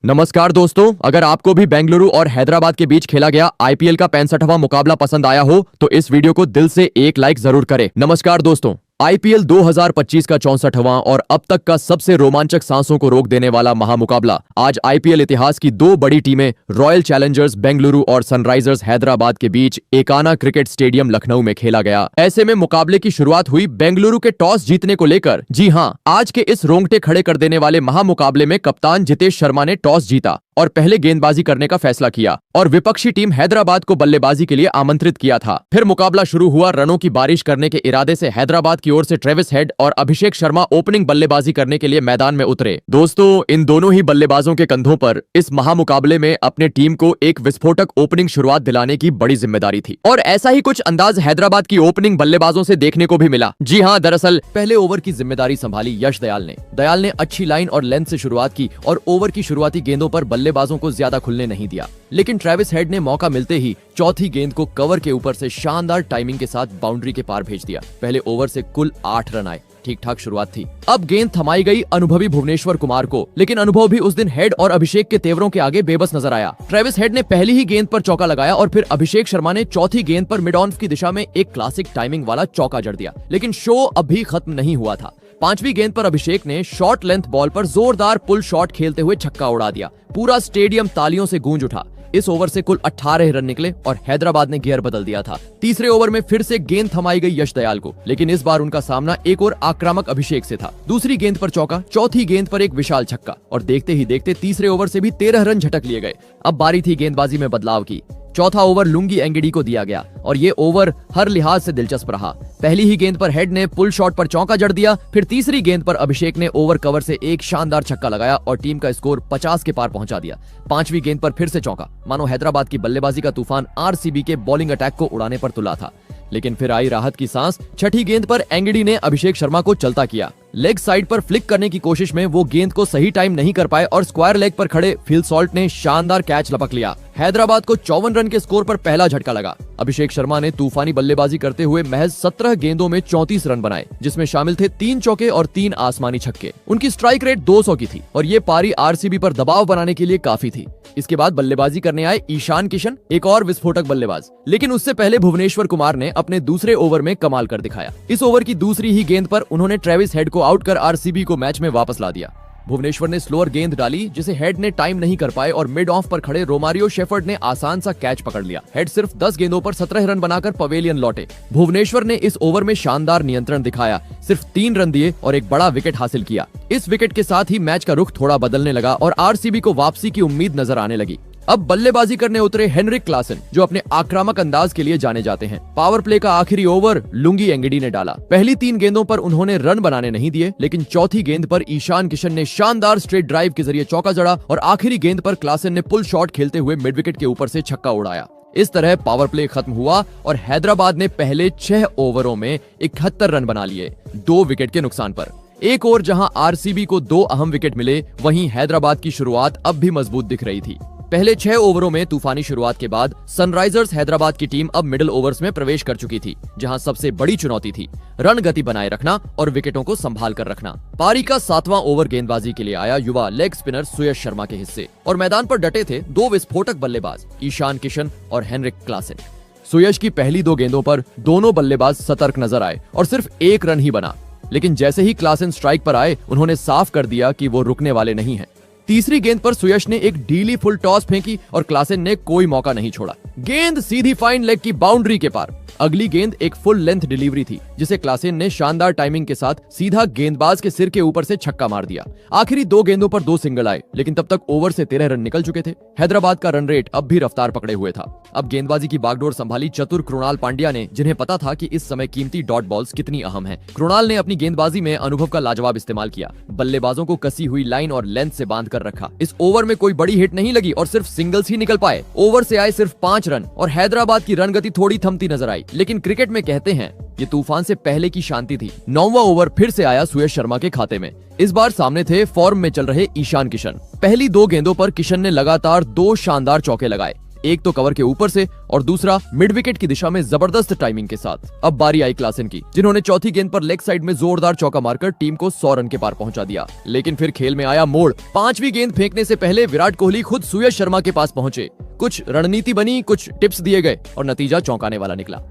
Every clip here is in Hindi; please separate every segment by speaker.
Speaker 1: नमस्कार दोस्तों, अगर आपको भी बेंगलुरु और हैदराबाद के बीच खेला गया आईपीएल का 65वां मुकाबला पसंद आया हो तो इस वीडियो को दिल से एक लाइक जरूर करें। नमस्कार दोस्तों, आईपीएल 2025 का 64वां और अब तक का सबसे रोमांचक सांसों को रोक देने वाला महामुकाबला आज आईपीएल इतिहास की दो बड़ी टीमें रॉयल चैलेंजर्स बेंगलुरु और सनराइजर्स हैदराबाद के बीच एकाना क्रिकेट स्टेडियम लखनऊ में खेला गया। ऐसे में मुकाबले की शुरुआत हुई बेंगलुरु के टॉस जीतने को लेकर। जी हां, आज के इस रोंगटे खड़े कर देने वाले महामुकाबले में कप्तान जितेश शर्मा ने टॉस जीता और पहले गेंदबाजी करने का फैसला किया और विपक्षी टीम हैदराबाद को बल्लेबाजी के लिए आमंत्रित किया था। फिर मुकाबला शुरू हुआ। रनों की बारिश करने के इरादे से हैदराबाद की ओर से ट्रेविस हेड और अभिषेक शर्मा ओपनिंग बल्लेबाजी करने के लिए मैदान में उतरे। दोस्तों, इन दोनों ही बल्लेबाजों के कंधों पर इस महामुकाबले में अपने टीम को एक विस्फोटक ओपनिंग शुरुआत दिलाने की बड़ी जिम्मेदारी थी और ऐसा ही कुछ अंदाज हैदराबाद की ओपनिंग बल्लेबाजों से देखने को भी मिला। जी हाँ, दरअसल पहले ओवर की जिम्मेदारी संभाली यश दयाल ने अच्छी लाइन और लेंथ से शुरुआत की और ओवर की शुरुआती गेंदों पर बल्लेबाजों को ज्यादा खुलने नहीं दिया। लेकिन ट्रेविस हेड ने मौका मिलते ही चौथी गेंद को कवर के ऊपर से शानदार टाइमिंग के साथ बाउंड्री के पार भेज दिया। पहले ओवर से कुल 8 रन आए। ठीक ठाक शुरुआत थी। अब गेंद थमाई गई अनुभवी भुवनेश्वर कुमार को, लेकिन अनुभव भी उस दिन हेड और अभिषेक के तेवरों के आगे बेबस नजर आया। ट्रेविस हेड ने पहली ही गेंद पर चौका लगाया और फिर अभिषेक शर्मा ने चौथी गेंद पर मिड ऑन की दिशा में एक क्लासिक टाइमिंग वाला चौका जड़ दिया। लेकिन शो अभी खत्म नहीं हुआ था। पांचवी गेंद पर अभिषेक ने शॉर्ट लेंथ बॉल पर जोरदार पुल शॉट खेलते हुए छक्का उड़ा दिया। पूरा स्टेडियम तालियों से गूंज उठा। इस ओवर से कुल 18 रन निकले और हैदराबाद ने गियर बदल दिया था। तीसरे ओवर में फिर से गेंद थमाई गई यश दयाल को, लेकिन इस बार उनका सामना एक और आक्रामक अभिषेक से था। दूसरी गेंद पर चौका, चौथी गेंद पर एक विशाल छक्का और देखते ही देखते तीसरे ओवर से भी 13 रन झटक लिए गए। अब बारी थी गेंदबाजी में बदलाव की। चौथा ओवर लुंगी एंगडी को दिया गया और ये ओवर हर लिहाज से दिलचस्प रहा। पहली ही गेंद पर हेड ने पुल शॉट पर चौका जड़ दिया। फिर तीसरी गेंद पर अभिषेक ने ओवर कवर से एक शानदार छक्का लगाया और टीम का स्कोर 50 के पार पहुंचा दिया। पांचवी गेंद पर फिर से चौका। मानो हैदराबाद की बल्लेबाजी का तूफान आरसीबी के बॉलिंग अटैक को उड़ाने पर तुला था। लेकिन फिर आई राहत की सांस। छठी गेंद पर एंगडी ने अभिषेक शर्मा को चलता किया। लेग साइड पर फ्लिक करने की कोशिश में वो गेंद को सही टाइम नहीं कर पाए और स्क्वायर लेग पर खड़े फिल सॉल्ट ने शानदार कैच लपक लिया। हैदराबाद को 54 रन के स्कोर पर पहला झटका लगा। अभिषेक शर्मा ने तूफानी बल्लेबाजी करते हुए महज 17 गेंदों में 34 रन बनाए, जिसमें शामिल थे 3 चौके और 3 आसमानी छक्के। उनकी स्ट्राइक रेट 200 की थी और ये पारी आरसीबी पर दबाव बनाने के लिए काफी थी। इसके बाद बल्लेबाजी करने आए ईशान किशन, एक और विस्फोटक बल्लेबाज। लेकिन उससे पहले भुवनेश्वर कुमार ने अपने दूसरे ओवर में कमाल कर दिखाया। इस ओवर की दूसरी ही गेंद पर उन्होंने ट्रेविस हेड को आउट कर आरसीबी को मैच में वापस ला दिया। भुवनेश्वर ने स्लोअर गेंद डाली जिसे हेड ने टाइम नहीं कर पाए और मिड ऑफ पर खड़े रोमारियो शेफर्ड ने आसान सा कैच पकड़ लिया। हेड सिर्फ 10 गेंदों पर 17 रन बनाकर पवेलियन लौटे। भुवनेश्वर ने इस ओवर में शानदार नियंत्रण दिखाया, सिर्फ 3 रन दिए और एक बड़ा विकेट हासिल किया। इस विकेट के साथ ही मैच का रुख थोड़ा बदलने लगा और आरसीबी को वापसी की उम्मीद नजर आने लगी। अब बल्लेबाजी करने उतरे हेनरिक क्लासन, जो अपने आक्रामक अंदाज के लिए जाने जाते हैं। पावर प्ले का आखिरी ओवर लुंगी एंगडी ने डाला। पहली 3 गेंदों पर उन्होंने रन बनाने नहीं दिए, लेकिन चौथी गेंद पर ईशान किशन ने शानदार स्ट्रेट ड्राइव के जरिए चौका जड़ा और आखिरी गेंद पर क्लासन ने पुल शॉट खेलते हुए मिड विकेट के ऊपर से छक्का उड़ाया। इस तरह पावर प्ले खत्म हुआ और हैदराबाद ने पहले 6 ओवरों में 71 रन बना लिए, 2 विकेट के नुकसान पर। एक ओर जहां आरसीबी को 2 अहम विकेट मिले, वहीं हैदराबाद की शुरुआत अब भी मजबूत दिख रही थी। पहले 6 ओवरों में तूफानी शुरुआत के बाद सनराइजर्स हैदराबाद की टीम अब मिडिल ओवर्स में प्रवेश कर चुकी थी, जहां सबसे बड़ी चुनौती थी रन गति बनाए रखना और विकेटों को संभाल कर रखना। पारी का 7वां ओवर गेंदबाजी के लिए आया युवा लेग स्पिनर सुयश शर्मा के हिस्से और मैदान पर डटे थे 2 विस्फोटक बल्लेबाज ईशान किशन और हेनरिक क्लासन। सुयश की पहली 2 गेंदों पर दोनों बल्लेबाज सतर्क नजर आए और सिर्फ 1 रन ही बना, लेकिन जैसे ही क्लासन स्ट्राइक पर आए उन्होंने साफ कर दिया कि वो रुकने वाले नहीं हैं। तीसरी गेंद पर सुयश ने एक ढीली फुल टॉस फेंकी और क्लासन ने कोई मौका नहीं छोड़ा। गेंद सीधी फाइन लेग की बाउंड्री के पार। अगली गेंद एक फुल लेंथ डिलीवरी थी, जिसे क्लासन ने शानदार टाइमिंग के साथ सीधा गेंदबाज के सिर के ऊपर से छक्का मार दिया। आखिरी 2 गेंदों पर 2 सिंगल आए, लेकिन तब तक ओवर से 13 रन निकल चुके थे। हैदराबाद का रन रेट अब भी रफ्तार पकड़े हुए था। अब गेंदबाजी की बागडोर संभाली चतुर कृणाल पांड्या ने, जिन्हें पता था कि इस समय कीमती डॉट बॉल्स कितनी अहम है। कृणाल ने अपनी गेंदबाजी में अनुभव का लाजवाब इस्तेमाल किया। बल्लेबाजों को कसी हुई लाइन और लेंथ से बांध कर रखा। इस ओवर में कोई बड़ी हिट नहीं लगी और सिर्फ सिंगल्स ही निकल पाए। ओवर से आए सिर्फ 5 रन और हैदराबाद की रन गति थोड़ी थमती नजर आई। लेकिन क्रिकेट में कहते हैं ये तूफान से पहले की शांति थी। 9वां ओवर फिर से आया सुयश शर्मा के खाते में। इस बार सामने थे फॉर्म में चल रहे ईशान किशन। पहली 2 गेंदों पर किशन ने लगातार 2 शानदार चौके लगाए। एक तो कवर के ऊपर से और दूसरा मिड विकेट की दिशा में जबरदस्त टाइमिंग के साथ। अब बारी आई क्लासेन की, जिन्होंने चौथी गेंद पर लेग साइड में जोरदार चौका मारकर टीम को 100 रन के पार पहुंचा दिया। लेकिन फिर खेल में आया मोड़। पांचवी गेंद फेंकने से पहले विराट कोहली खुद सुयश शर्मा के पास पहुंचे। कुछ रणनीति बनी, कुछ टिप्स दिए गए और नतीजा चौंकाने वाला निकला।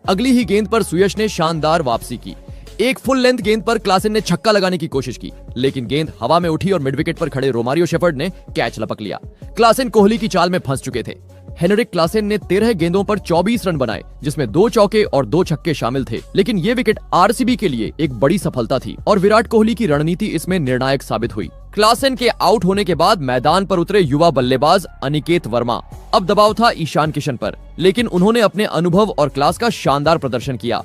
Speaker 1: अगली ही गेंद पर सुयश ने शानदार वापसी की। एक फुल लेंथ गेंद पर क्लासेन ने छक्का लगाने की कोशिश की, लेकिन गेंद हवा में उठी और मिड विकेट पर खड़े रोमारियो शेफर्ड ने कैच लपक लिया। क्लासेन कोहली की चाल में फंस चुके थे। हेनरिक क्लासेन ने 13 गेंदों पर 24 रन बनाए, जिसमें 2 चौके और 2 छक्के शामिल थे। लेकिन ये विकेट आरसीबी के लिए एक बड़ी सफलता थी और विराट कोहली की रणनीति इसमें निर्णायक साबित हुई। क्लासेन के आउट होने के बाद मैदान पर उतरे युवा बल्लेबाज अनिकेत वर्मा। अब दबाव था ईशान किशन पर, लेकिन उन्होंने अपने अनुभव और क्लास का शानदार प्रदर्शन किया।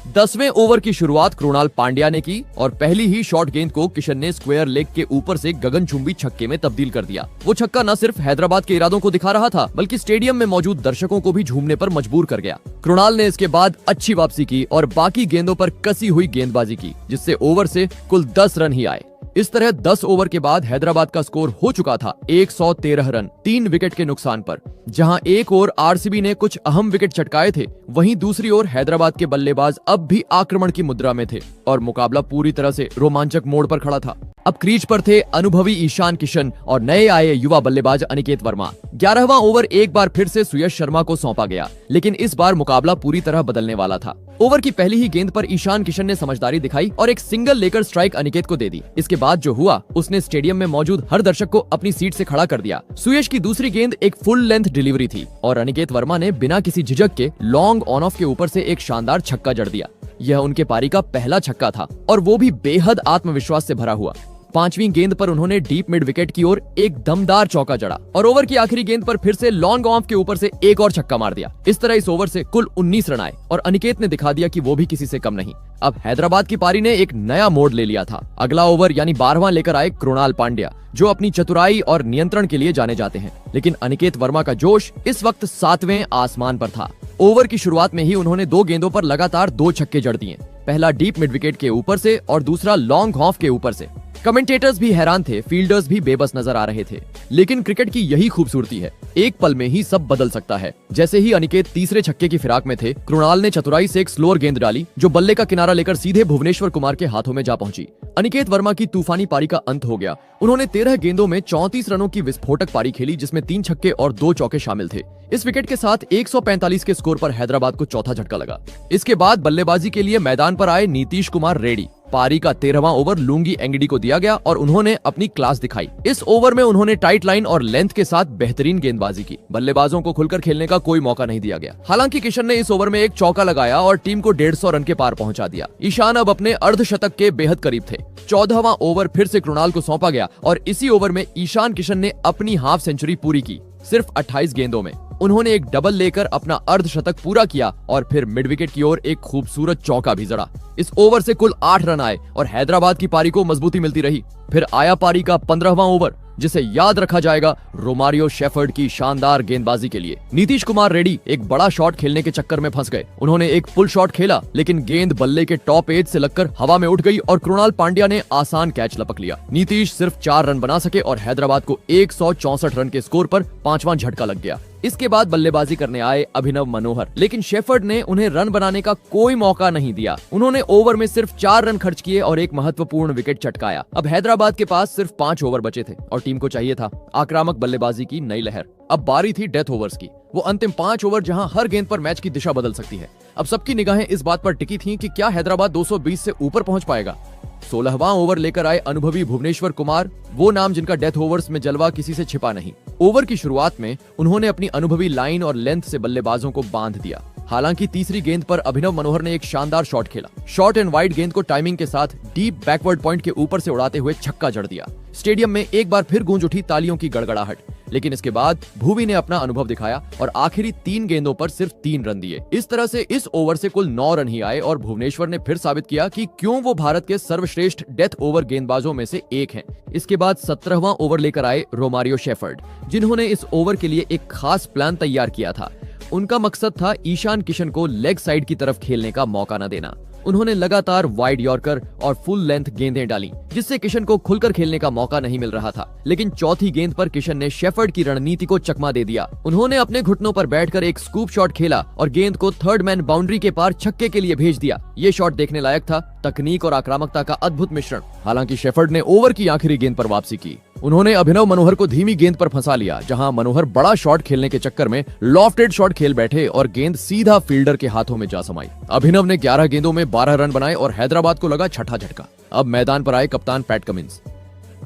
Speaker 1: 10वें ओवर की शुरुआत कृणाल पांड्या ने की और पहली ही शॉर्ट गेंद को किशन ने स्क्वायर लेग के ऊपर से गगनचुंबी छक्के में तब्दील कर दिया। वो छक्का न सिर्फ हैदराबाद के इरादों को दिखा रहा था, बल्कि स्टेडियम में मौजूद दर्शकों को भी झूमने पर मजबूर कर गया। कृणाल ने इसके बाद अच्छी वापसी की और बाकी गेंदों पर कसी हुई गेंदबाजी की, जिससे ओवर से कुल 10 रन ही आए। इस तरह 10 ओवर के बाद हैदराबाद का स्कोर हो चुका था 113 रन 3 विकेट के नुकसान पर। जहां एक ओर आरसीबी ने कुछ अहम विकेट चटकाए थे, वहीं दूसरी ओर हैदराबाद के बल्लेबाज अब भी आक्रमण की मुद्रा में थे और मुकाबला पूरी तरह से रोमांचक मोड़ पर खड़ा था। अब क्रीज पर थे अनुभवी ईशान किशन और नए आए युवा बल्लेबाज अनिकेत वर्मा। 11वां ओवर एक बार फिर से सुयश शर्मा को सौंपा गया, लेकिन इस बार मुकाबला पूरी तरह बदलने वाला था। ओवर की पहली ही गेंद पर ईशान किशन ने समझदारी दिखाई और एक सिंगल लेकर स्ट्राइक अनिकेत को दे दी। इसके बाद जो हुआ, उसने स्टेडियम में मौजूद हर दर्शक को अपनी सीट से खड़ा कर दिया। सुयश की दूसरी गेंद एक फुल लेंथ डिलीवरी थी और अनिकेत वर्मा ने बिना किसी झिझक के लॉन्ग ऑन ऑफ के ऊपर से एक शानदार छक्का जड़ दिया। यह उनके पारी का पहला छक्का था और वो भी बेहद आत्मविश्वास से भरा हुआ। 5वीं गेंद पर उन्होंने डीप मिड विकेट की ओर एक दमदार चौका जड़ा और ओवर की आखिरी गेंद पर फिर से लॉन्ग ऑफ के ऊपर से एक और छक्का मार दिया। इस तरह इस ओवर से कुल 19 रन आए और अनिकेत ने दिखा दिया कि वो भी किसी से कम नहीं। अब हैदराबाद की पारी ने एक नया मोड़ ले लिया था। अगला ओवर यानी 12वां लेकर आए कृणाल पांड्या, जो अपनी चतुराई और नियंत्रण के लिए जाने जाते हैं। लेकिन अनिकेत वर्मा का जोश इस वक्त 7वें आसमान पर था। ओवर की शुरुआत में ही उन्होंने 2 गेंदों पर लगातार 2 छक्के जड़ दिए, पहला डीप मिड विकेट के ऊपर से और दूसरा लॉन्ग ऑफ के ऊपर से। कमेंटेटर्स भी हैरान थे, फील्डर्स भी बेबस नजर आ रहे थे। लेकिन क्रिकेट की यही खूबसूरती है, एक पल में ही सब बदल सकता है। जैसे ही अनिकेत तीसरे छक्के की फिराक में थे, कृणाल ने चतुराई से एक स्लोअर गेंद डाली, जो बल्ले का किनारा लेकर सीधे भुवनेश्वर कुमार के हाथों में जा पहुंची। अनिकेत वर्मा की तूफानी पारी का अंत हो गया। उन्होंने 13 गेंदों में 34 रनों की विस्फोटक पारी खेली, जिसमें 3 छक्के और 2 चौके शामिल थे। इस विकेट के साथ 145 के स्कोर पर हैदराबाद को चौथा झटका लगा। इसके बाद बल्लेबाजी के लिए मैदान पर आए नीतीश कुमार रेड्डी। पारी का 13वां ओवर लुंगी एंगडी को दिया गया और उन्होंने अपनी क्लास दिखाई। इस ओवर में उन्होंने टाइट लाइन और लेंथ के साथ बेहतरीन गेंदबाजी की। बल्लेबाजों को खुलकर खेलने का कोई मौका नहीं दिया गया। हालांकि किशन ने इस ओवर में एक चौका लगाया और टीम को 150 रन के पार पहुंचा दिया। ईशान अब अपने अर्धशतक के बेहद करीब थे। 14वां ओवर फिर से कृणाल को सौंपा गया और इसी ओवर में ईशान किशन ने अपनी हाफ सेंचुरी पूरी की, सिर्फ 28 गेंदों में। उन्होंने एक डबल लेकर अपना अर्धशतक पूरा किया और फिर मिड विकेट की ओर एक खूबसूरत चौका भी जड़ा। इस ओवर से कुल 8 रन आए और हैदराबाद की पारी को मजबूती मिलती रही। फिर आया पारी का 15वां ओवर, जिसे याद रखा जाएगा रोमारियो शेफर्ड की शानदार गेंदबाजी के लिए। नीतीश कुमार रेड्डी एक बड़ा शॉट खेलने के चक्कर में फंस गए। उन्होंने एक पुल शॉट खेला, लेकिन गेंद बल्ले के टॉप एज से लगकर हवा में उठ गई और कृणाल पांड्या ने आसान कैच लपक लिया। नीतीश सिर्फ 4 रन बना सके और हैदराबाद को 164 रन के स्कोर पर 5वां झटका लग गया। इसके बाद बल्लेबाजी करने आए अभिनव मनोहर, लेकिन शेफर्ड ने उन्हें रन बनाने का कोई मौका नहीं दिया। उन्होंने ओवर में सिर्फ 4 रन खर्च किए और एक महत्वपूर्ण विकेट चटकाया। अब हैदराबाद के पास सिर्फ 5 ओवर बचे थे और टीम को चाहिए था आक्रामक बल्लेबाजी की नई लहर। अब बारी थी डेथ ओवर्स की, वो अंतिम 5 ओवर जहां हर गेंद पर मैच की दिशा बदल सकती है। अब सबकी निगाहें इस बात पर टिकी थीं कि क्या हैदराबाद 220 से ऊपर पहुंच पाएगा। 16वां ओवर लेकर आए अनुभवी भुवनेश्वर कुमार, वो नाम जिनका डेथ ओवर्स में जलवा किसी से छिपा नहीं। ओवर की शुरुआत में उन्होंने अपनी अनुभवी लाइन और लेंथ से बल्लेबाजों को बांध दिया। हालांकि तीसरी गेंद पर अभिनव मनोहर ने एक शानदार शॉट खेला। शॉर्ट एंड वाइड गेंद को टाइमिंग के साथ डीप बैकवर्ड पॉइंट के ऊपर से उड़ाते हुए छक्का जड़ दिया। स्टेडियम में एक बार फिर गूंज उठी तालियों की गड़गड़ाहट। लेकिन इसके बाद भुवी ने अपना अनुभव दिखाया और आखिरी 3 गेंदों पर सिर्फ 3 रन दिए। इस तरह से इस ओवर से कुल 9 रन ही आए और भुवनेश्वर ने फिर साबित किया कि क्यों वो भारत के सर्वश्रेष्ठ डेथ ओवर गेंदबाजों में से एक हैं। इसके बाद 17वां ओवर लेकर आए रोमारियो शेफर्ड, जिन्होंने इस ओवर के लिए एक खास प्लान तैयार किया था। उनका मकसद था ईशान किशन को लेग साइड की तरफ खेलने का मौका न देना। उन्होंने लगातार वाइड यॉर्कर और फुल लेंथ गेंदें डाली, जिससे किशन को खुलकर खेलने का मौका नहीं मिल रहा था। लेकिन चौथी गेंद पर किशन ने शेफर्ड की रणनीति को चकमा दे दिया। उन्होंने अपने घुटनों पर बैठकर एक स्कूप शॉट खेला और गेंद को थर्ड मैन बाउंड्री के पार छक्के के लिए भेज दिया। ये शॉट देखने लायक था, तकनीक और आक्रामकता का अद्भुत मिश्रण। हालांकि शेफर्ड ने ओवर की आखिरी गेंद पर वापसी की। उन्होंने अभिनव मनोहर को धीमी गेंद पर फंसा लिया, जहां मनोहर बड़ा शॉट खेलने के चक्कर में लॉफ्टेड शॉट खेल बैठे और गेंद सीधा फील्डर के हाथों में जा समाई। अभिनव ने 11 गेंदों में 12 रन बनाए और हैदराबाद को लगा छठा झटका। अब मैदान पर आए कप्तान पैट कमिंस।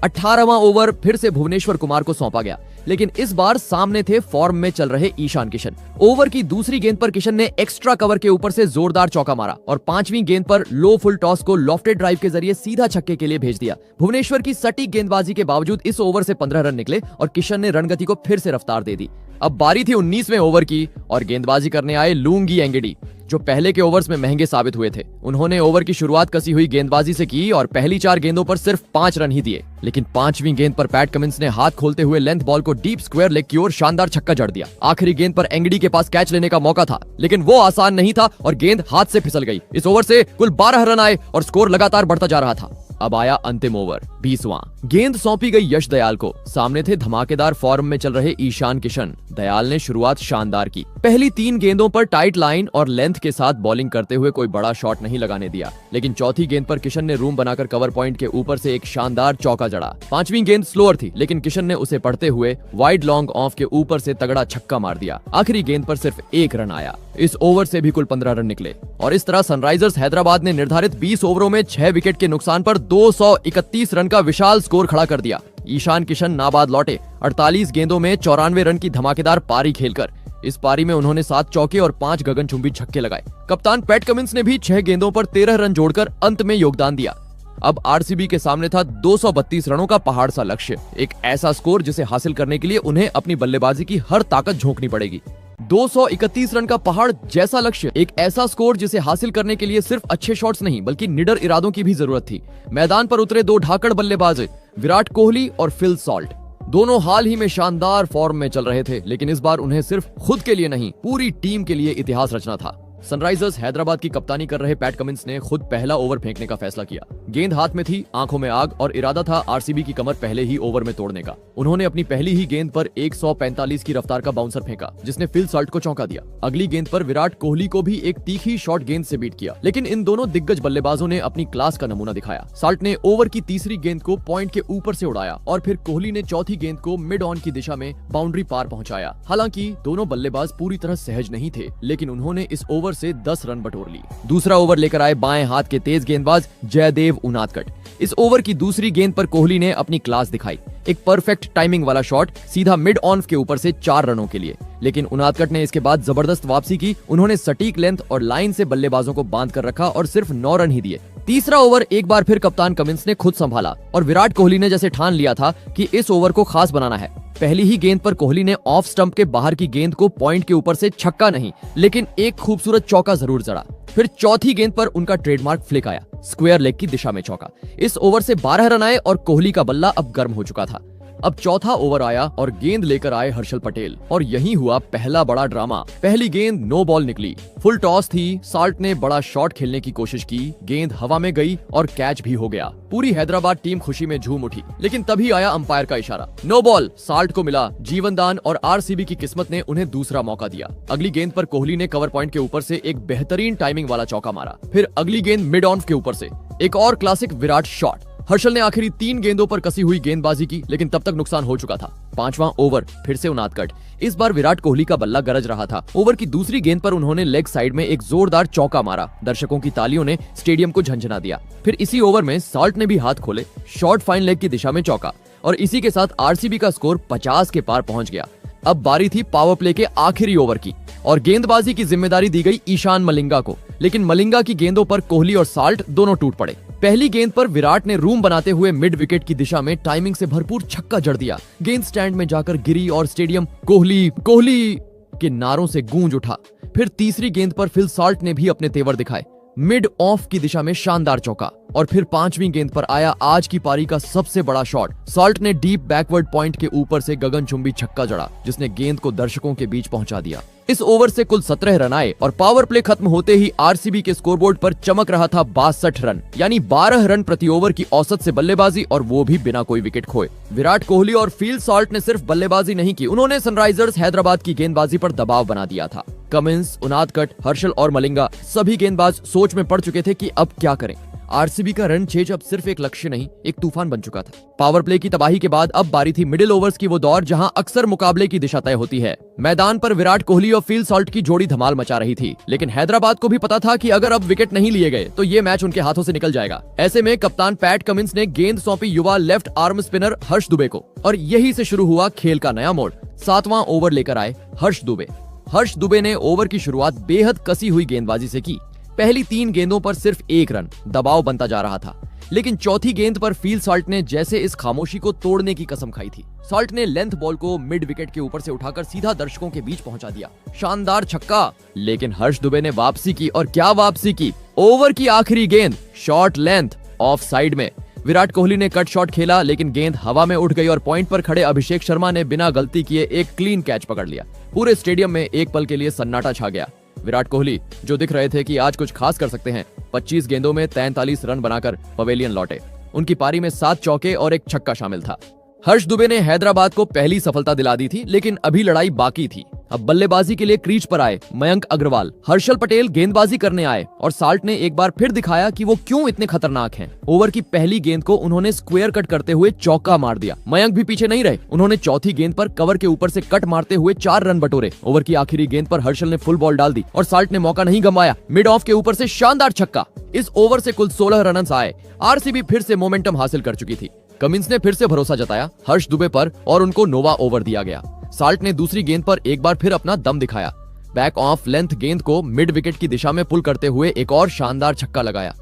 Speaker 1: 18वां ओवर फिर से भुवनेश्वर कुमार को सौंपा गया, लेकिन इस बार सामने थे फॉर्म में चल रहे ईशान किशन। ओवर की दूसरी गेंद पर किशन ने एक्स्ट्रा कवर के ऊपर से जोरदार चौका मारा और 5वीं गेंद पर लो फुल टॉस को लॉफ्टेड ड्राइव के जरिए सीधा छक्के के लिए भेज दिया। भुवनेश्वर की सटीक गेंदबाजी के बावजूद इस ओवर से 15 रन निकले और किशन ने रणगति को फिर से रफ्तार दे दी। अब बारी थी 19वें ओवर की और गेंदबाजी करने आए लुंगी एंगडी, जो पहले के ओवर्स में महंगे साबित हुए थे। उन्होंने ओवर की शुरुआत कसी हुई गेंदबाजी से की और पहली 4 गेंदों पर सिर्फ 5 रन ही दिए। लेकिन 5वीं गेंद पर पैट कमिंस ने हाथ खोलते हुए लेंथ बॉल को डीप स्क्वायर लेग की ओर शानदार छक्का जड़ दिया। आखिरी गेंद पर एंगडी के पास कैच लेने का मौका था, लेकिन वो आसान नहीं था और गेंद हाथ से फिसल गई। इस ओवर से कुल 12 रन आए और स्कोर लगातार बढ़ता जा रहा था। अब आया अंतिम ओवर, 20वां। गेंद सौंपी गई यश दयाल को। सामने थे धमाकेदार फॉर्म में चल रहे ईशान किशन। दयाल ने शुरुआत शानदार की। पहली 3 गेंदों पर टाइट लाइन और लेंथ के साथ बॉलिंग करते हुए कोई बड़ा शॉट नहीं लगाने दिया, लेकिन चौथी गेंद पर किशन ने रूम बनाकर कवर पॉइंट के ऊपर से एक शानदार चौका जड़ा। 5वीं गेंद स्लोअर थी, लेकिन किशन ने उसे पढ़ते हुए वाइड लॉन्ग ऑफ के ऊपर से तगड़ा छक्का मार दिया। आखिरी गेंद पर सिर्फ 1 रन आया। इस ओवर से भी कुल 15 रन निकले और इस तरह सनराइजर्स हैदराबाद ने निर्धारित 20 ओवरों में 6 विकेट के नुकसान पर 231 रन का विशाल स्कोर खड़ा कर दिया। ईशान किशन नाबाद लौटे। 48 गेंदों में 94 रन की धमाकेदार पारी खेलकर इस पारी में उन्होंने 7 चौके और 5 गगनचुंबी छक्के लगाए। कप्तान पैट कमिंस ने भी 6 गेंदों पर 13 रन जोड़कर अंत में योगदान दिया। अब आरसीबी के सामने था 232 रनों का पहाड़ सा लक्ष्य, एक ऐसा स्कोर जिसे हासिल करने के लिए उन्हें अपनी बल्लेबाजी की हर ताकत झोंकनी पड़ेगी। 231 रन का पहाड़ जैसा लक्ष्य, एक ऐसा स्कोर जिसे हासिल करने के लिए सिर्फ अच्छे शॉट्स नहीं बल्कि निडर इरादों की भी जरूरत थी। मैदान पर उतरे 2 धाकड़ बल्लेबाज विराट कोहली और फिल सॉल्ट। दोनों हाल ही में शानदार फॉर्म में चल रहे थे, लेकिन इस बार उन्हें सिर्फ खुद के लिए नहीं पूरी टीम के लिए इतिहास रचना था। सनराइजर्स हैदराबाद की कप्तानी कर रहे पैट कमिंस ने खुद पहला ओवर फेंकने का फैसला किया। गेंद हाथ में थी, आंखों में आग और इरादा था आरसीबी की कमर पहले ही ओवर में तोड़ने का। उन्होंने अपनी पहली ही गेंद पर 145 की रफ्तार का बाउंसर फेंका, जिसने फिल सॉल्ट को चौंका दिया। अगली गेंद पर विराट कोहली को भी एक तीखी शॉट गेंद से बीट किया, लेकिन इन दोनों दिग्गज बल्लेबाजों ने अपनी क्लास का नमूना दिखाया। सॉल्ट ने ओवर की तीसरी गेंद को पॉइंट के ऊपर से उड़ाया और फिर कोहली ने चौथी गेंद को मिड ऑन की दिशा में बाउंड्री पार पहुंचाया। हालांकि दोनों बल्लेबाज पूरी तरह सहज नहीं थे, लेकिन उन्होंने इस ओवर से 10 रन बटोर ली। दूसरा ओवर लेकर आए बाएं हाथ के तेज गेंदबाज जयदेव उनादकट। इस ओवर की दूसरी गेंद पर कोहली ने अपनी क्लास दिखाई। एक परफेक्ट टाइमिंग वाला शॉट सीधा मिड ऑन के ऊपर से 4 रनों के लिए, लेकिन उनादकट ने इसके बाद जबरदस्त वापसी की। उन्होंने सटीक लेंथ और लाइन से बल्लेबाजों को बांध कर रखा और सिर्फ 9 रन ही दिए। तीसरा ओवर एक बार फिर कप्तान कमिंस ने खुद संभाला और विराट कोहली ने जैसे ठान लिया था कि इस ओवर को खास बनाना है। पहली ही गेंद पर कोहली ने ऑफ स्टंप के बाहर की गेंद को पॉइंट के ऊपर से छक्का नहीं लेकिन एक खूबसूरत चौका जरूर जड़ा। फिर चौथी गेंद पर उनका ट्रेडमार्क फ्लिक आया, स्क्वायर लेग की दिशा में चौका। इस ओवर से 12 रन आए और कोहली का बल्ला अब गर्म हो चुका था। अब चौथा ओवर आया और गेंद लेकर आए हर्षल पटेल और यहीं हुआ पहला बड़ा ड्रामा। पहली गेंद नो बॉल निकली, फुल टॉस थी। सॉल्ट ने बड़ा शॉट खेलने की कोशिश की, गेंद हवा में गई और कैच भी हो गया। पूरी हैदराबाद टीम खुशी में झूम उठी, लेकिन तभी आया अंपायर का इशारा। नो बॉल सॉल्ट को मिला जीवनदान और आरसीबी की किस्मत ने उन्हें दूसरा मौका दिया। अगली गेंद पर कोहली ने कवर पॉइंट के ऊपर से एक बेहतरीन टाइमिंग वाला चौका मारा। फिर अगली गेंद मिड ऑन के ऊपर से एक और क्लासिक विराट शॉट। हर्षल ने आखिरी 3 गेंदों पर कसी हुई गेंदबाजी की, लेकिन तब तक नुकसान हो चुका था। 5वां ओवर फिर से उनादकट। इस बार विराट कोहली का बल्ला गरज रहा था। ओवर की दूसरी गेंद पर उन्होंने लेग साइड में एक जोरदार चौका मारा। दर्शकों की तालियों ने स्टेडियम को झंझना दिया। फिर इसी ओवर में सॉल्ट ने भी हाथ खोले, शॉर्ट फाइन लेग की दिशा में चौका और इसी के साथ आरसीबी का स्कोर 50 के पार पहुंच गया। अब बारी थी पावर प्ले के आखिरी ओवर की और गेंदबाजी की जिम्मेदारी दी गई ईशान मलिंगा को, लेकिन मलिंगा की गेंदों पर कोहली और सॉल्ट दोनों टूट पड़े। पहली गेंद पर विराट ने रूम बनाते हुए मिड विकेट की दिशा में टाइमिंग से भरपूर छक्का जड़ दिया। गेंद स्टैंड में जाकर गिरी और स्टेडियम कोहली कोहली के नारों से गूंज उठा। फिर तीसरी गेंद पर फिल सॉल्ट ने भी अपने तेवर दिखाए। मिड ऑफ की दिशा में शानदार चौका। और फिर 5वीं गेंद पर आया आज की पारी का सबसे बड़ा शॉट। सॉल्ट ने डीप बैकवर्ड पॉइंट के ऊपर से गगनचुंबी छक्का जड़ा, जिसने गेंद को दर्शकों के बीच पहुंचा दिया। इस ओवर से कुल 17 रन आए और पावर प्ले खत्म होते ही आरसीबी के स्कोरबोर्ड पर चमक रहा था 62 रन, यानी 12 रन प्रति ओवर की औसत से बल्लेबाजी, और वो भी बिना कोई विकेट खोए। विराट कोहली और फील सॉल्ट ने सिर्फ बल्लेबाजी नहीं की, उन्होंने सनराइजर्स हैदराबाद की गेंदबाजी पर दबाव बना दिया था। कमिंस, उनादकट, हर्षल और मलिंगा सभी गेंदबाज सोच में पड़ चुके थे कि अब क्या करें। आरसीबी का रन चेज अब सिर्फ एक लक्ष्य नहीं, एक तूफान बन चुका था। पावर प्ले की तबाही के बाद अब बारी थी मिडिल ओवर्स की, वो दौर जहां अक्सर मुकाबले की दिशा तय होती है। मैदान पर विराट कोहली और फील सॉल्ट की जोड़ी धमाल मचा रही थी, लेकिन हैदराबाद को भी पता था कि अगर अब विकेट नहीं लिए गए तो ये मैच उनके हाथों से निकल जाएगा। ऐसे में कप्तान पैट कमिंस ने गेंद सौंपी युवा लेफ्ट आर्म स्पिनर हर्ष दुबे को, और यही से शुरू हुआ खेल का नया मोड़। 7वां ओवर लेकर आए हर्ष दुबे। हर्ष दुबे ने ओवर की शुरुआत बेहद कसी हुई गेंदबाजी से की। पहली 3 गेंदों पर सिर्फ 1 रन, दबाव बनता जा रहा था, लेकिन चौथी गेंद पर फील सॉल्ट ने जैसे इस खामोशी को तोड़ने की कसम खाई थी। सॉल्ट ने लेंथ बॉल को मिड विकेट के ऊपर से उठाकर सीधा दर्शकों के बीच पहुंचा दिया। शानदार छक्का। लेकिन हर्ष दुबे ने वापसी की, और क्या वापसी की। ओवर की आखिरी गेंद शॉर्ट लेंथ ऑफ साइड में। विराट कोहली ने कट शॉट खेला, लेकिन गेंद हवा में उठ गई और पॉइंट पर खड़े अभिषेक शर्मा ने बिना गलती किए एक क्लीन कैच पकड़ लिया। पूरे स्टेडियम में एक पल के लिए सन्नाटा छा गया। विराट कोहली, जो दिख रहे थे कि आज कुछ खास कर सकते हैं, 25 गेंदों में 43 रन बनाकर पवेलियन लौटे। उनकी पारी में 7 चौके और एक छक्का शामिल था। हर्ष दुबे ने हैदराबाद को पहली सफलता दिला दी थी, लेकिन अभी लड़ाई बाकी थी। अब बल्लेबाजी के लिए क्रीज पर आए मयंक अग्रवाल। हर्षल पटेल गेंदबाजी करने आए, और साल्ट ने एक बार फिर दिखाया कि वो क्यों इतने खतरनाक हैं। ओवर की पहली गेंद को उन्होंने स्क्वायर कट करते हुए चौका मार दिया। मयंक भी पीछे नहीं रहे, उन्होंने चौथी गेंद पर कवर के ऊपर से कट मारते हुए 4 रन बटोरे। ओवर की आखिरी गेंद पर हर्षल ने फुल बॉल डाल दी और साल्ट ने मौका नहीं गंवाया। मिड ऑफ के ऊपर से शानदार छक्का। इस ओवर से कुल 16 रन आए। आरसीबी फिर से मोमेंटम हासिल कर चुकी थी। कमिंस ने फिर से भरोसा जताया हर्ष दुबे पर, और उनको नोवा ओवर दिया गया। साल्ट ने दूसरी गेंद पर एक बार फिर अपना दम दिखाया। बैक ऑफ लेंथ गेंद को मिड विकेट की दिशा में पुल करते हुए एक और शानदार छक्का लगाया।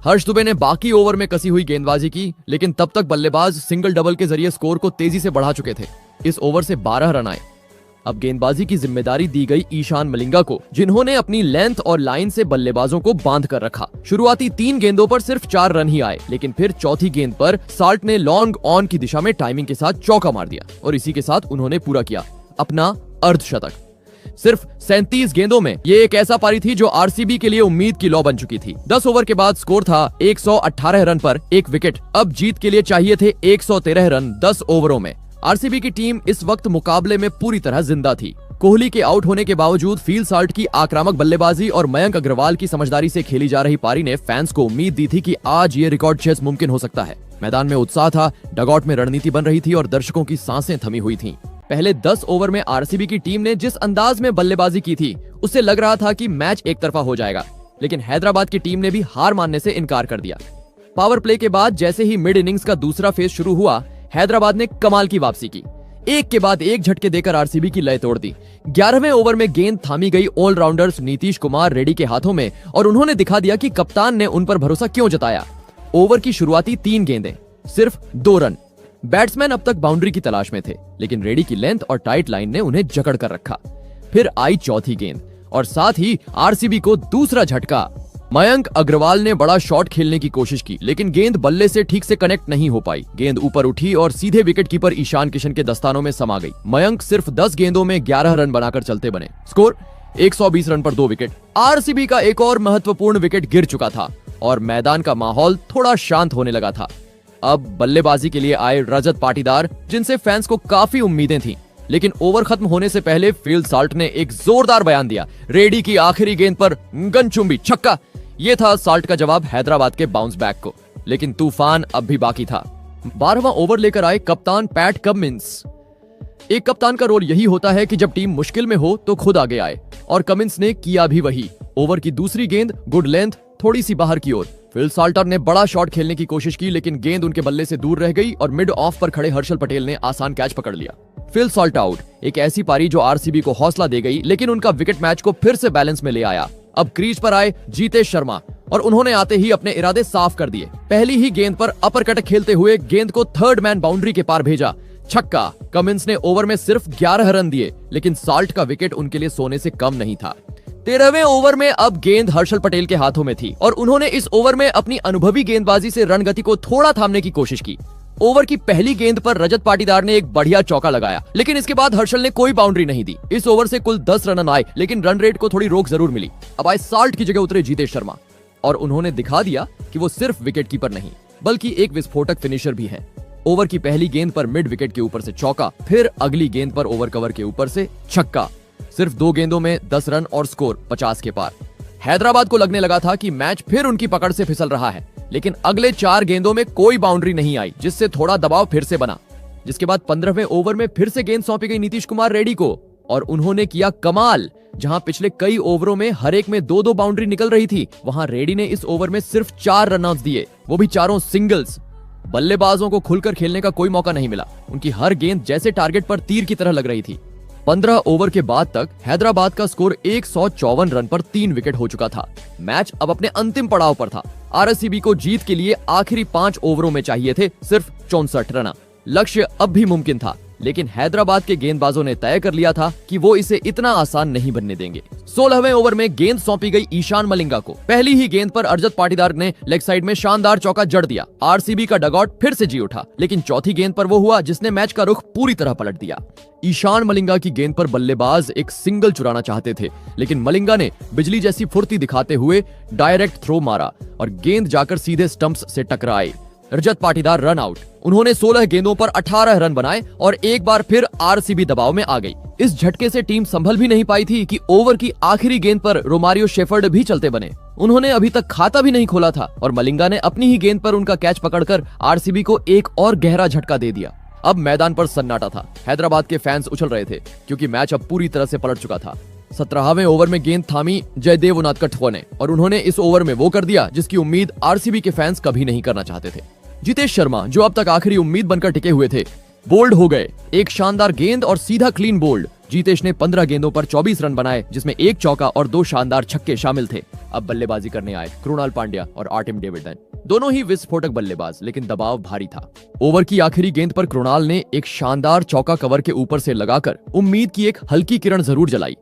Speaker 1: हर्ष दुबे ने बाकी ओवर में कसी हुई गेंदबाजी की, लेकिन तब तक बल्लेबाज सिंगल डबल के जरिए स्कोर को तेजी से बढ़ा चुके थे। इस ओवर से 12 रन आए। अब गेंदबाजी की जिम्मेदारी दी गई ईशान मलिंगा को, जिन्होंने अपनी लेंथ और लाइन से बल्लेबाजों को बांध कर रखा। शुरुआती 3 गेंदों पर सिर्फ 4 रन ही आए, लेकिन फिर चौथी गेंद पर साल्ट ने लॉन्ग ऑन की दिशा में टाइमिंग के साथ चौका मार दिया, और इसी के साथ उन्होंने पूरा किया अपना अर्धशतक। सिर्फ 37 गेंदों में ये एक ऐसा पारी थी जो आरसीबी के लिए उम्मीद की लौ बन चुकी थी। 10 ओवर के बाद स्कोर था 118 रन पर 1 विकेट। अब जीत के लिए चाहिए थे 113 रन 10 ओवरों में। आरसीबी की टीम इस वक्त मुकाबले में पूरी तरह जिंदा थी। कोहली के आउट होने के बावजूद फील सॉल्ट की आक्रामक बल्लेबाजी और मयंक अग्रवाल की समझदारी से खेली जा रही पारी ने फैंस को उम्मीद दी थी कि आज ये रिकॉर्ड चेस मुमकिन हो सकता है। मैदान में उत्साह था, डगआउट में रणनीति बन रही थी और दर्शकों की सांसें थमी हुई थीं। पहले 10 ओवर में आरसीबी की टीम ने जिस अंदाज में बल्लेबाजी की थी, उससे लग रहा था कि मैच एक तरफा हो जाएगा, लेकिन हैदराबाद की टीम ने भी हार मानने से इनकार कर दिया। पावर प्ले के बाद जैसे ही मिड इनिंग्स का दूसरा फेज शुरू हुआ, हैदराबाद ने कमाल की वापसी की। एक के बाद एक झटके देकर आरसीबी की लय तोड़ दी। 11वें ओवर में गेंद थामी गई ऑलराउंडर्स नीतीश कुमार रेड्डी के हाथों में, और उन्होंने दिखा दिया कि कप्तान ने उन पर भरोसा क्यों जताया। ओवर की शुरुआती 3 गेंदें, सिर्फ 2 रन। बैट्समैन अब तक बाउंड्री की तलाश में थे, लेकिन रेड्डी की लेंथ और टाइट लाइन ने उन्हें जकड़ कर रखा। फिर आई चौथी गेंद, और साथ ही आरसीबी को दूसरा झटका। मयंक अग्रवाल ने बड़ा शॉट खेलने की कोशिश की, लेकिन गेंद बल्ले से ठीक से कनेक्ट नहीं हो पाई। गेंद ऊपर उठी और सीधे विकेटकीपर ईशान किशन के दस्तानों में समा गई। मयंक सिर्फ 10 गेंदों में 11 रन बनाकर चलते बने। स्कोर 120 रन पर 2 विकेट। आरसीबी का एक और महत्वपूर्ण विकेट गिर चुका था और मैदान का माहौल थोड़ा शांत होने लगा था। अब बल्लेबाजी के लिए आए रजत पाटीदार, जिनसे फैंस को काफी उम्मीदें थीं। लेकिन ओवर खत्म होने से पहले फील सॉल्ट ने एक जोरदार बयान दिया। रेड्डी की आखिरी गेंद पर गनचुंबी छक्का। ये था सॉल्ट का जवाब हैदराबाद के बाउंस बैक को, लेकिन तूफान अब भी बाकी था। 12वां ओवर लेकर आए कप्तान पैट कमिंस। एक कप्तान का रोल यही होता है कि जब टीम मुश्किल में हो तो खुद आगे आए, और कमिंस ने किया भी वही। ओवर की दूसरी गेंद गुड लेंथ, थोड़ी सी बाहर की ओर। फिल सॉल्टर ने बड़ा शॉट खेलने की कोशिश की, लेकिन गेंद उनके बल्ले से दूर रह गई और मिड ऑफ पर खड़े हर्षल पटेल ने आसान कैच पकड़ लिया। Phil Salt out. एक ऐसी पारी जो आरसीबी को हौसला दे गई, लेकिन उनका विकेट मैच को फिर से बैलेंस में ले आया। अब क्रीज पर आए जीतेश शर्मा, और उन्होंने आते ही अपने इरादे साफ कर दिए। पहली ही गेंद पर अपर कट खेलते हुए गेंद को थर्ड मैन बाउंड्री के पार भेजा, छक्का। कमिंस ने ओवर में सिर्फ 11 रन दिए, लेकिन सॉल्ट का विकेट उनके लिए सोने से कम नहीं था। 13वें ओवर में अब गेंद हर्षल पटेल के हाथों में थी और उन्होंने इस ओवर में अपनी अनुभवी गेंदबाजी से रन गति को थोड़ा थामने की कोशिश की। ओवर की पहली गेंद पर रजत पाटीदार ने एक बढ़िया चौका लगाया, लेकिन इसके बाद हर्षल ने कोई बाउंड्री नहीं दी। इस ओवर से कुल 10 रन आए, लेकिन रन रेट को थोड़ी रोक जरूर मिली। अब आए साल्ट की जगह उतरे जीतेश शर्मा और उन्होंने दिखा दिया कि वो सिर्फ विकेट कीपर नहीं बल्कि एक विस्फोटक फिनिशर भी हैं। ओवर की पहली गेंद पर मिड विकेट के ऊपर से चौका, फिर अगली गेंद पर ओवर कवर के ऊपर से छक्का। सिर्फ 2 गेंदों में 10 रन और स्कोर 50 के पार। हैदराबाद को लगने लगा था कि मैच फिर उनकी पकड़ से फिसल रहा है, लेकिन अगले 4 गेंदों में कोई बाउंड्री नहीं आई, जिससे थोड़ा दबाव फिर से बना। जिसके बाद 15वें ओवर में फिर से गेंद सौंपी गई नीतीश कुमार रेड्डी को और उन्होंने किया कमाल। जहां पिछले कई ओवरों में हर एक में 2-2 बाउंड्री निकल रही थी, वहां रेड्डी ने इस ओवर में सिर्फ 4 रनआउट्स दिए, वो भी चारों सिंगल्स। बल्लेबाजों को खुलकर खेलने का कोई मौका नहीं मिला। उनकी हर गेंद जैसे टारगेट पर तीर की तरह लग रही थी। 15 ओवर के बाद तक हैदराबाद का स्कोर 154 रन पर 3 विकेट हो चुका था। मैच अब अपने अंतिम पड़ाव पर था। आरसीबी को जीत के लिए आखिरी 5 ओवरों में चाहिए थे सिर्फ 64 रन। लक्ष्य अब भी मुमकिन था, लेकिन हैदराबाद के गेंदबाजों ने तय कर लिया था कि वो इसे इतना आसान नहीं बनने देंगे। 16वें ओवर में गेंद सौंपी गई ईशान मलिंगा को। पहली ही गेंद पर रजत पाटीदार ने लेग साइड में शानदार चौका जड़ दिया। आरसीबी का डगआउट फिर से जी उठा, लेकिन चौथी गेंद पर वो हुआ जिसने मैच का रुख पूरी तरह पलट दिया। ईशान मलिंगा की गेंद पर बल्लेबाज एक सिंगल चुराना चाहते थे, लेकिन मलिंगा ने बिजली जैसी फुर्ती दिखाते हुए डायरेक्ट थ्रो मारा और गेंद जाकर सीधे स्टंप्स से टकराई। Rajat Patidar run out. उन्होंने 16 गेंदों पर 18 रन बनाए और एक बार फिर आरसीबी दबाव में आ गई। इस झटके से टीम संभल भी नहीं पाई थी कि ओवर की आखिरी गेंद पर रोमारियो शेफर्ड भी चलते बने। उन्होंने अभी तक खाता भी नहीं खोला था और मलिंगा ने अपनी ही गेंद पर उनका कैच पकड़कर आरसीबी को एक और गहरा झटका दे दिया। अब मैदान पर सन्नाटा था। हैदराबाद के फैंस उछल रहे थे क्योंकि मैच अब पूरी तरह से पलट चुका था। 17वें ओवर में गेंद थामी जयदेव उनादकट ने और उन्होंने इस ओवर में वो कर दिया जिसकी उम्मीद आरसीबी के फैंस कभी नहीं करना चाहते थे। जीतेश शर्मा, जो अब तक आखिरी उम्मीद बनकर टिके हुए थे, बोल्ड हो गए। एक शानदार गेंद और सीधा क्लीन बोल्ड। जीतेश ने 15 गेंदों पर 24 रन बनाए, जिसमें एक चौका और 2 शानदार छक्के शामिल थे। अब बल्लेबाजी करने आए कृणाल पांड्या और आर्टिम डेविडसन। दोनों ही विस्फोटक बल्लेबाज, लेकिन दबाव भारी था। ओवर की आखिरी गेंद पर कृणाल ने एक शानदार चौका कवर के ऊपर से लगाकर उम्मीद की एक हल्की किरण जरूर जलाई।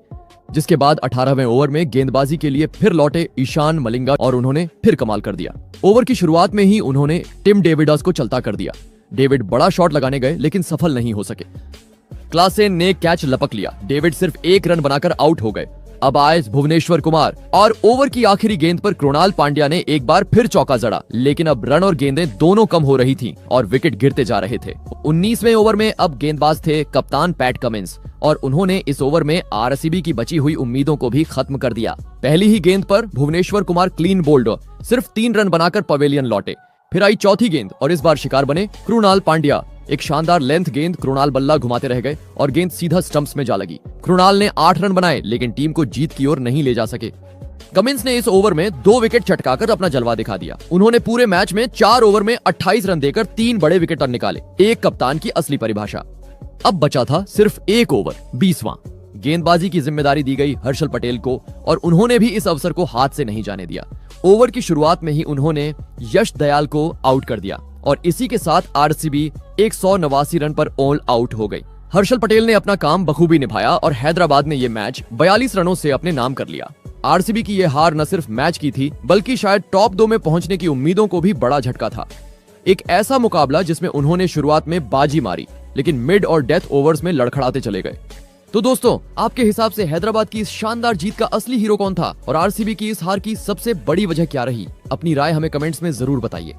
Speaker 1: जिसके बाद 18वें ओवर में गेंदबाजी के लिए फिर लौटे ईशान मलिंगा और उन्होंने फिर कमाल कर दिया। ओवर की शुरुआत में ही उन्होंने टिम डेविडस को चलता कर दिया। डेविड बड़ा शॉट लगाने गए, लेकिन सफल नहीं हो सके। क्लासेन ने कैच लपक लिया। डेविड सिर्फ 1 रन बनाकर आउट हो गए। अब आए भुवनेश्वर कुमार और ओवर की आखिरी गेंद पर कृणाल पांड्या ने एक बार फिर चौका जड़ा, लेकिन अब रन और गेंदें दोनों कम हो रही थीं और विकेट गिरते जा रहे थे। 19वें ओवर में अब गेंदबाज थे कप्तान पैट कमिंस और उन्होंने इस ओवर में आरसीबी की बची हुई उम्मीदों को भी खत्म कर दिया। पहली ही गेंद पर भुवनेश्वर कुमार क्लीन बोल्ड, सिर्फ 3 रन बनाकर पवेलियन लौटे। फिर आई चौथी गेंद और इस बार शिकार बने कृणाल पांड्या। एक शानदार लेंथ गेंद, कृणाल बल्ला घुमाते रह गए और गेंद सीधा स्टंप्स में जा लगी। कृणाल ने 8 रन बनाए, लेकिन टीम को जीत की ओर नहीं ले जा सके। कमिंस ने इस ओवर में 2 विकेट चटकाकर अपना जलवा दिखा दिया। उन्होंने पूरे मैच में 4 ओवर में 28 रन देकर 3 बड़े विकेट निकाले। एक कप्तान की असली परिभाषा। अब बचा था सिर्फ 1 ओवर, 20वां। गेंदबाजी की जिम्मेदारी दी गई हर्षल पटेल को और उन्होंने भी इस अवसर को हाथ से नहीं जाने दिया। ओवर की शुरुआत में ही उन्होंने यश दयाल को आउट कर दिया और इसी के साथ आरसीबी 189 रन पर ऑल आउट हो गई। हर्षल पटेल ने अपना काम बखूबी निभाया और हैदराबाद ने यह मैच 42 रनों से अपने नाम कर लिया। आरसीबी की यह हार न सिर्फ मैच की थी, बल्कि शायद टॉप 2 में पहुंचने की उम्मीदों को भी बड़ा झटका था। एक ऐसा मुकाबला जिसमें उन्होंने शुरुआत में बाजी मारी, लेकिन मिड और डेथ ओवर्स में लड़खड़ाते चले गए। तो दोस्तों, आपके हिसाब से हैदराबाद की इस शानदार जीत का असली हीरो कौन था और आरसीबी की इस हार की सबसे बड़ी वजह क्या रही? अपनी राय हमें कमेंट्स में जरूर बताइए।